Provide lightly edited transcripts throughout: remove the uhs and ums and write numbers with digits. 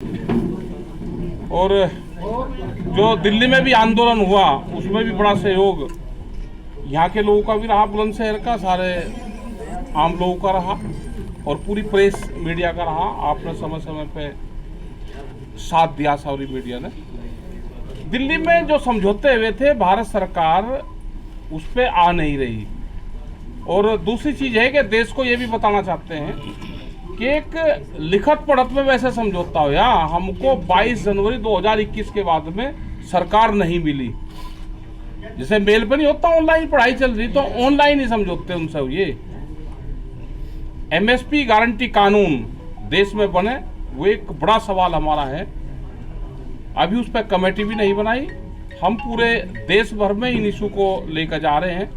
और जो दिल्ली में भी आंदोलन हुआ उसमें भी बड़ा सहयोग यहाँ के लोगों का भी रहा, बुलंदशहर का सारे आम लोगों का रहा और पूरी प्रेस मीडिया का रहा। आपने समय समय पे साथ दिया सारी मीडिया ने। दिल्ली में जो समझौते हुए थे भारत सरकार उस पर आ नहीं रही। और दूसरी चीज है कि देश को ये भी बताना चाहते हैं कि एक लिखत पढ़त में वैसे समझौता हो, यहाँ हमको 22 जनवरी 2021 के बाद में सरकार नहीं मिली। जैसे मेल पे नहीं होता ऑनलाइन पढ़ाई चल रही, तो ऑनलाइन ही समझौते उनसे हुए। एमएसपी गारंटी कानून देश में बने, वो एक बड़ा सवाल हमारा है। अभी उस पर कमेटी भी नहीं बनाई। हम पूरे देश भर में इन इशू को लेकर जा रहे हैं।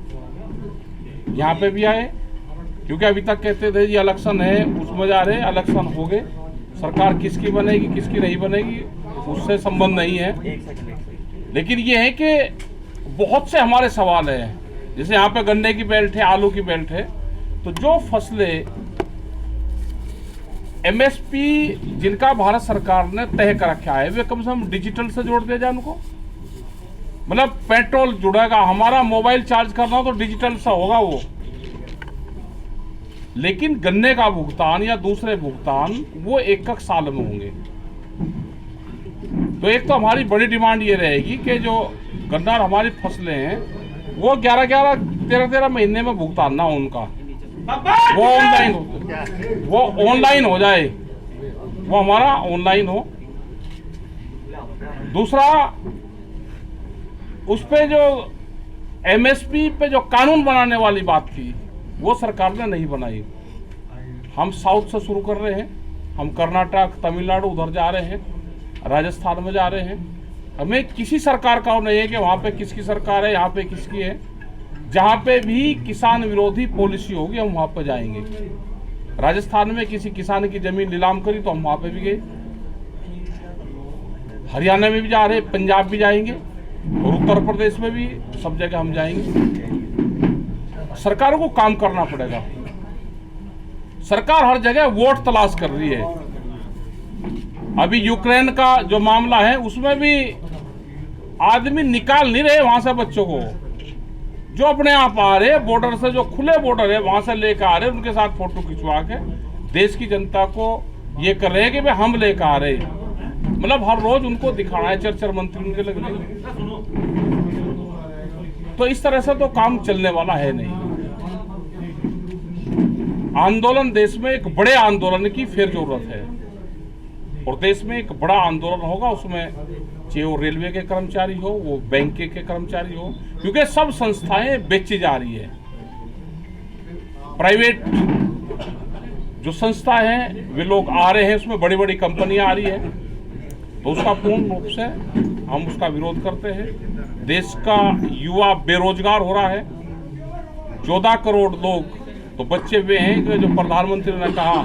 यहाँ पे भी आए, क्योंकि अभी तक कहते थे जी इलेक्शन है, उसमें जा रहे, इलेक्शन हो गए, सरकार किसकी बनेगी किसकी नहीं बनेगी उससे संबंध नहीं है। लेकिन ये है कि बहुत से हमारे सवाल हैं। जैसे यहाँ पे गन्ने की बेल्ट है, आलू की बेल्ट है, तो जो फसलें एमएसपी जिनका भारत सरकार ने तय कर रखा है, वे कम से कम डिजिटल से जोड़ दिया जाए उनको। मतलब पेट्रोल जुड़ेगा, हमारा मोबाइल चार्ज करना हो तो डिजिटल सा होगा वो। लेकिन गन्ने का भुगतान या दूसरे भुगतान वो एक साल में होंगे। तो एक तो हमारी बड़ी डिमांड ये रहेगी कि जो गन्ना और हमारी फसलें हैं वो 11-11, 13-13 महीने में भुगतान ना हो उनका, वो ऑनलाइन हो जाए, वो हमारा ऑनलाइन हो। दूसरा, उस पे जो एमएसपी पे जो कानून बनाने वाली बात थी वो सरकार ने नहीं बनाई। हम साउथ से शुरू कर रहे हैं, हम कर्नाटक, तमिलनाडु उधर जा रहे हैं, राजस्थान में जा रहे हैं। हमें किसी सरकार का नहीं है कि वहाँ पे किसकी सरकार है, यहाँ पे किसकी है। जहाँ पे भी किसान विरोधी पॉलिसी होगी हम वहाँ पे जाएंगे। राजस्थान में किसी किसान की जमीन नीलाम करी तो हम वहाँ पे भी गए, हरियाणा में भी जा रहे, पंजाब भी जाएंगे और उत्तर प्रदेश में भी, सब जगह हम जाएंगे। सरकारों को काम करना पड़ेगा। सरकार हर जगह वोट तलाश कर रही है। अभी यूक्रेन का जो मामला है उसमें भी आदमी निकाल नहीं रहे वहां से बच्चों को, जो अपने आप आ रहे बॉर्डर से, जो खुले बॉर्डर है वहां से लेकर आ रहे, उनके साथ फोटो खिंचवा के देश की जनता को ये कर रहे हैं कि भाई हम लेकर आ रहे। मतलब हर रोज उनको दिखाना है, चर्चा मंत्री उनके लग रहे। तो इस तरह से तो काम चलने वाला है नहीं। आंदोलन, देश में एक बड़े आंदोलन की फिर जरूरत है और देश में एक बड़ा आंदोलन होगा। उसमें चाहे वो रेलवे के कर्मचारी हो, वो बैंक के कर्मचारी हो, क्योंकि सब संस्थाएं बेची जा रही है। प्राइवेट जो संस्था है वे लोग आ रहे हैं, उसमें बड़ी बड़ी कंपनियां आ रही है, तो उसका पूर्ण रूप से हम उसका विरोध करते हैं। देश का युवा बेरोजगार हो रहा है। 14 करोड़ लोग तो बच्चे वे हैं कि जो प्रधानमंत्री ने कहा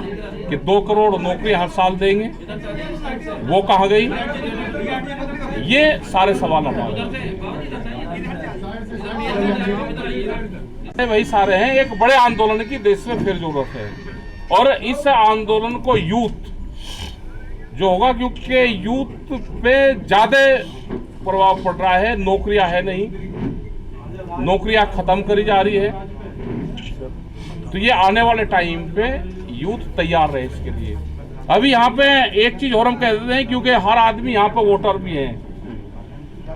कि 2 करोड़ नौकरी हर साल देंगे, वो कहाँ गई? ये सारे सवाल हमारे वही सारे हैं। एक बड़े आंदोलन की देश में फिर जरूरत है और इस आंदोलन को यूथ जो होगा, क्योंकि यूथ पे ज्यादा प्रभाव पड़ रहा है। नौकरियां है नहीं, नौकरियां खत्म करी जा रही है। तो ये आने वाले टाइम पे यूथ तैयार रहे इसके लिए। अभी यहाँ पे एक चीज और हम कह देते हैं, क्योंकि हर आदमी यहाँ पे वोटर भी है।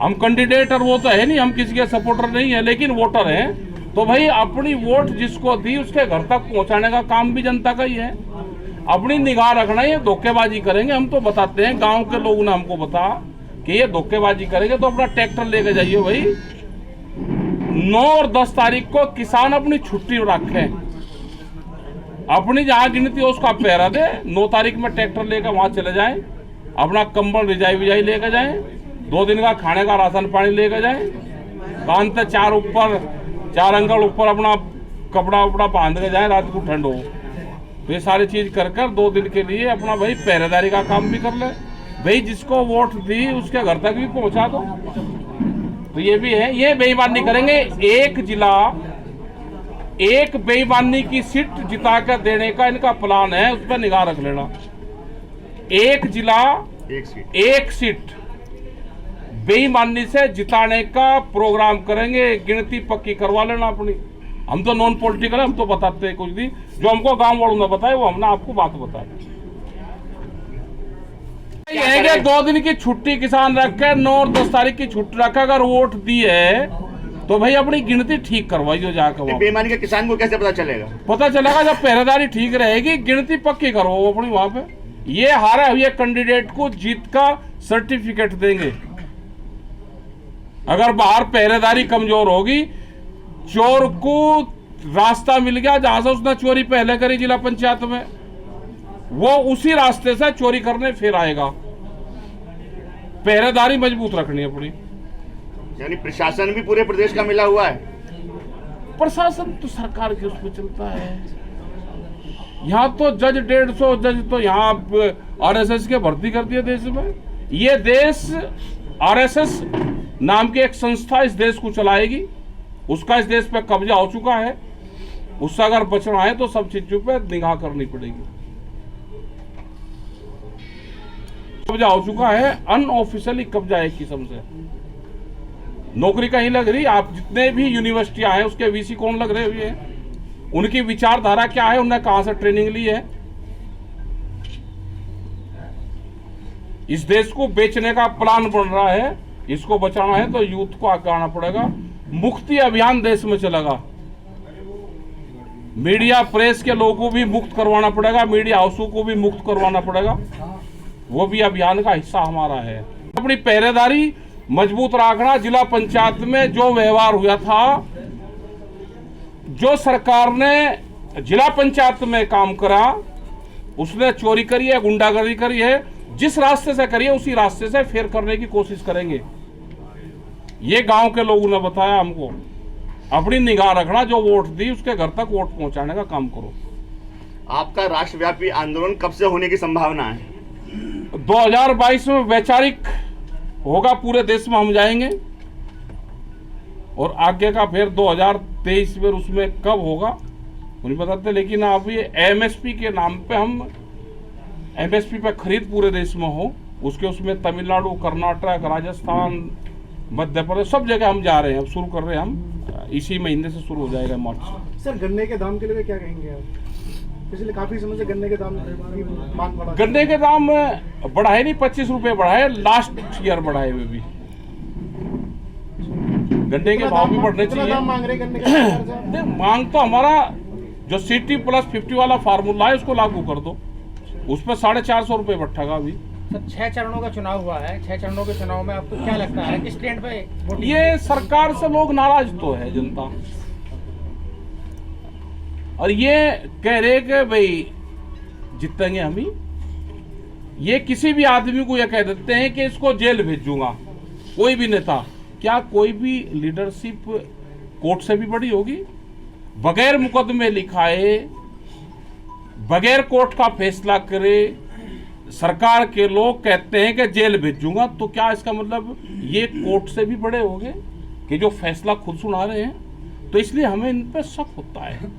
हम कैंडिडेट और वो तो है नहीं, हम किसी के सपोर्टर नहीं है, लेकिन वोटर हैं। तो भाई अपनी वोट जिसको दी उसके घर तक पहुंचाने का काम भी जनता का ही है। अपनी निगाह रखना, ये धोखेबाजी करेंगे हम तो बताते हैं, गांव के लोगों ने हमको बता कि ये धोखेबाजी करेंगे तो अपना ट्रैक्टर लेके जाइए। भाई 9 और 10 तारीख को किसान अपनी छुट्टी रखें, अपनी जहां गिनती हो उसका पहरा दे। 9 तारीख में ट्रैक्टर लेकर वहां चले जाएं, अपना कंबल रिजाई विजाई लेकर जाएं, 2 दिन का खाने का राशन पानी लेकर जाएं, कान से 4 अंगल ऊपर अपना कपड़ा उपड़ा बांध के जाएं, रात को ठंड हो। तो ये सारी चीज कर 2 दिन के लिए अपना भाई पहरेदारी का काम भी कर ले। भाई जिसको वोट दी उसके घर तक भी पहुंचा दो। तो ये भी है, ये बेईमानी करेंगे। एक जिला, एक बेईमानी की सीट जिता कर देने का इनका प्लान है, उस पर निगाह रख लेना। एक जिला एक सीट बेईमानी से जिताने का प्रोग्राम करेंगे। गिनती पक्की करवा लेना अपनी। हम तो नॉन पॉलिटिकल है, हम तो बताते हैं कुछ नहीं। जो हमको गांव वालों ने बताया वो हमने आपको बात बताई। ये 2 दिन की छुट्टी किसान रख के 9 और 10 तारीख की छुट्टी रख अगर वोट दी है तो भाई अपनी गिनती ठीक करवाइए जाकर। बेईमानी के किसान को कैसे पता चलेगा? पता चलेगा जब पहरेदारी ठीक रहेगी, गिनती पक्की करो अपनी वहां पे। ये हारे हुए कैंडिडेट को जीत का सर्टिफिकेट देंगे। अगर बाहर पहरेदारी कमजोर होगी, चोर को रास्ता मिल गया जहां से उसने चोरी पहले करी जिला पंचायत में, वो उसी रास्ते से चोरी करने फिर आएगा। पहरेदारी मजबूत रखनी है अपनी। यानी प्रशासन भी पूरे प्रदेश का मिला हुआ है। प्रशासन तो सरकार के उस पर चलता है। यहाँ तो जज 150 जज तो यहाँ आरएसएस के भर्ती कर दिया देश में। ये देश आरएसएस नाम की एक संस्था इस देश को चलाएगी। उसका इस देश पे कब्जा हो चुका है। उससे अगर बचना है तो सब चीजों पे निगाह करनी पड़ेगी। कब्जा हो चुका है, अनऑफिशियली कब्जा है एक किस्म से। नौकरी कहीं लग रही। आप जितने भी यूनिवर्सिटियां हैं उसके वीसी कौन लग रहे हुए हैं, उनकी विचारधारा क्या है, उन्होंने कहां से ट्रेनिंग ली है। इस देश को बेचने का प्लान बन रहा है। इसको बचाना है तो यूथ को आगे आना पड़ेगा। मुक्ति अभियान देश में चलेगा। मीडिया प्रेस के लोगों को भी मुक्त करवाना पड़ेगा, मीडिया हाउसों को भी मुक्त करवाना पड़ेगा। वो भी अभियान का हिस्सा हमारा है। अपनी पहरेदारी मजबूत रखना। जिला पंचायत में जो व्यवहार हुआ था, जो सरकार ने जिला पंचायत में काम करा, उसने चोरी करी है, गुंडागर्दी करी है, जिस रास्ते से करी है उसी रास्ते से फिर करने की कोशिश करेंगे। ये गांव के लोगों ने बताया हमको। अपनी निगाह रखना, जो वोट दी उसके घर तक वोट पहुंचाने का काम करो। आपका राष्ट्रव्यापी आंदोलन कब से होने की संभावना है? 2022 में वैचारिक होगा, पूरे देश में हम जाएंगे। और आगे का फिर 2023 में उसमें कब होगा नहीं बताते। लेकिन अब ये एमएसपी के नाम पे हम एमएसपी पे खरीद पूरे देश में हो, उसके उसमें तमिलनाडु, कर्नाटक, राजस्थान, मध्य प्रदेश सब जगह हम जा रहे हैं। अब शुरू कर रहे हैं हम, इसी महीने से शुरू हो जाएगा मार्च। सर गन्ने के दाम के लिए क्या कहेंगे आप? पिछले काफी समय से गन्ने के दाम की मांग बढ़ा। गन्ने के दाम बढ़ाए नहीं, 25 रुपए बढ़ाए, लास्ट ईयर बढ़ाए हुए भी। गन्ने के भाव भी बढ़ने चाहिए। मांग रहे गन्ने के? मांग तो हमारा जो CT+50 वाला फार्मूला है उसको लागू कर दो। उस पर 450 रुपए बैठेगा अभी। सर 6 चरणों का चुनाव हुआ है। 6 चरणों के चुनाव में आपको क्या लगता है किस ट्रेंड पे वोटिंग? ये सरकार से लोग नाराज तो है जनता, और ये कह रहे कि भाई जीतेंगे हम ही। ये किसी भी आदमी को ये कह देते हैं कि इसको जेल भेजूंगा, कोई भी नेता। क्या कोई भी लीडरशिप कोर्ट से भी बड़ी होगी? बगैर मुकदमे लिखाए, बगैर कोर्ट का फैसला करे सरकार के लोग कहते हैं कि जेल भेजूंगा, तो क्या इसका मतलब ये कोर्ट से भी बड़े हो गए कि जो फैसला खुद सुना रहे हैं? तो इसलिए हमें इन पे शक होता है।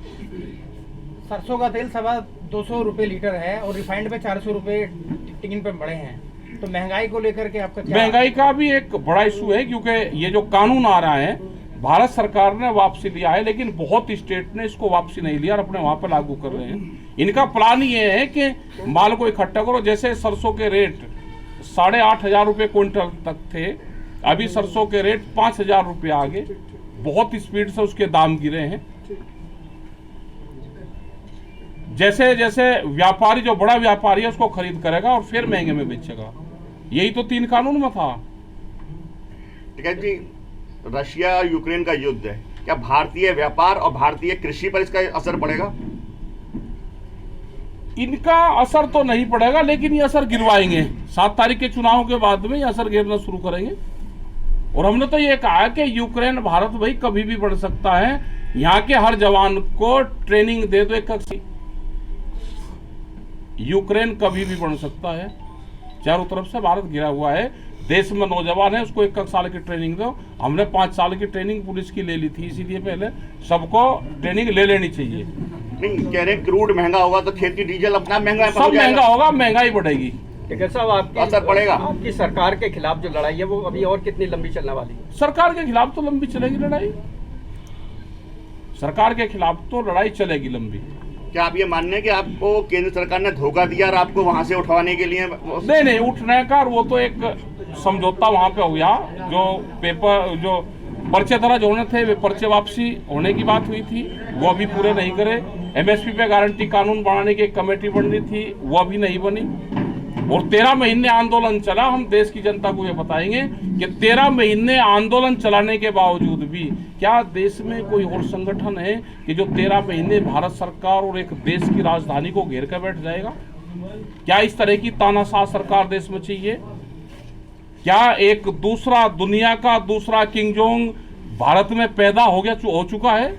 सरसों का तेल 250 रुपए लीटर है और रिफाइंड पे 400 रुपए टिकट पे बढ़े हैं, तो महंगाई को लेकर के आपका क्या? महंगाई का भी एक बड़ा इशू है, क्योंकि ये जो कानून आ रहा है भारत सरकार ने वापसी लिया है, लेकिन बहुत स्टेट ने इसको वापसी नहीं लिया और अपने वहां पर लागू कर रहे हैं। इनका प्लान ये है कि माल को इकट्ठा करो। जैसे सरसों के रेट 8,500 रुपये क्विंटल तक थे, अभी सरसों के रेट 5,000 रुपये आगे, बहुत स्पीड से उसके दाम गिरे हैं। जैसे जैसे व्यापारी, जो बड़ा व्यापारी है, उसको खरीद करेगा और फिर महंगे में बेचेगा। यही तो 3 कानून में था। ठीक है जी, रशिया यूक्रेन का युद्ध है, क्या भारतीय व्यापार और भारतीय कृषि पर इसका असर पड़ेगा? इनका असर तो नहीं पड़ेगा, लेकिन ये असर गिरवाएंगे। 7 तारीख के चुनाव के बाद में ये असर गिरना शुरू करेंगे। और हमने तो ये कहा कि यूक्रेन भारत भाई कभी भी बढ़ सकता है। यहाँ के हर जवान को ट्रेनिंग दे दो, एक यूक्रेन कभी भी बढ़ सकता है। चारों तरफ से भारत घिरा हुआ है। देश में नौजवान है, उसको 1 साल की ट्रेनिंग दो। हमने 5 साल की ट्रेनिंग पुलिस की ले ली थी, इसीलिए पहले सबको ट्रेनिंग ले लेनी चाहिए। नहीं कह रहे क्रूड महंगा होगा तो खेती डीजल अपना महंगा सब महंगा होगा, महंगाई बढ़ेगी। टिकैत साहब, असर पड़ेगा। आपकी सरकार के खिलाफ जो लड़ाई है वो अभी और कितनी लंबी चलने वाली है? सरकार के खिलाफ तो लंबी चलेगी लड़ाई, सरकार के खिलाफ तो लड़ाई चलेगी लंबी। क्या आप ये मानने हैं कि आपको केंद्र सरकार ने धोखा दिया और आपको वहां से उठवाने के लिए नहीं, उठने का वो तो एक समझौता वहां पे हो गया। जो पेपर जो पर्चे दर्ज होने थे वे पर्चे वापसी होने की बात हुई थी, वो अभी पूरे नहीं करे। एमएसपी पे गारंटी कानून बनाने की एक कमेटी बननी थी, वो अभी नहीं बनी। और 13 महीने आंदोलन चला। हम देश की जनता को ये बताएंगे कि 13 महीने आंदोलन चलाने के बावजूद भी क्या देश में कोई और संगठन है कि जो 13 महीने भारत सरकार और एक देश की राजधानी को घेर कर बैठ जाएगा? क्या इस तरह की तानाशाह सरकार देश में चाहिए? क्या एक दूसरा दुनिया का दूसरा किंग जोंग भारत में पैदा हो चुका है?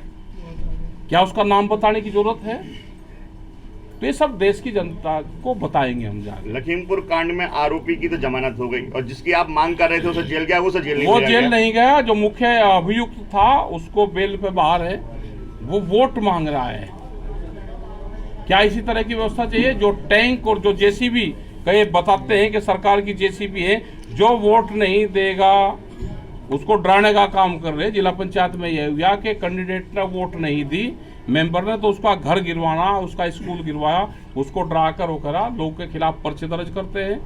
क्या उसका नाम बताने की जरूरत है? तो ये सब देश की जनता को बताएंगे हम जाके। लखीमपुर कांड में आरोपी की तो जमानत हो गई और जिसकी आप मांग कर रहे थे उसे जेल गया, वो जेल नहीं वो गया। जेल नहीं गया। जो मुख्य अभियुक्त था उसको बेल पे बाहर है, वो वोट मांग रहा है। क्या इसी तरह की व्यवस्था चाहिए? जो टैंक और जो जेसीबी कई बताते हैं कि सरकार की जेसीबी है, जो वोट नहीं देगा उसको डराने का काम कर रहे हैं। जिला पंचायत में यह हुआ कि कैंडिडेट ने वोट नहीं दी, मेंबर ने, तो उसका घर गिरवाना, उसका स्कूल गिरवाया, उसको डरा कर वो करा। लोगों के खिलाफ पर्चे दर्ज करते हैं।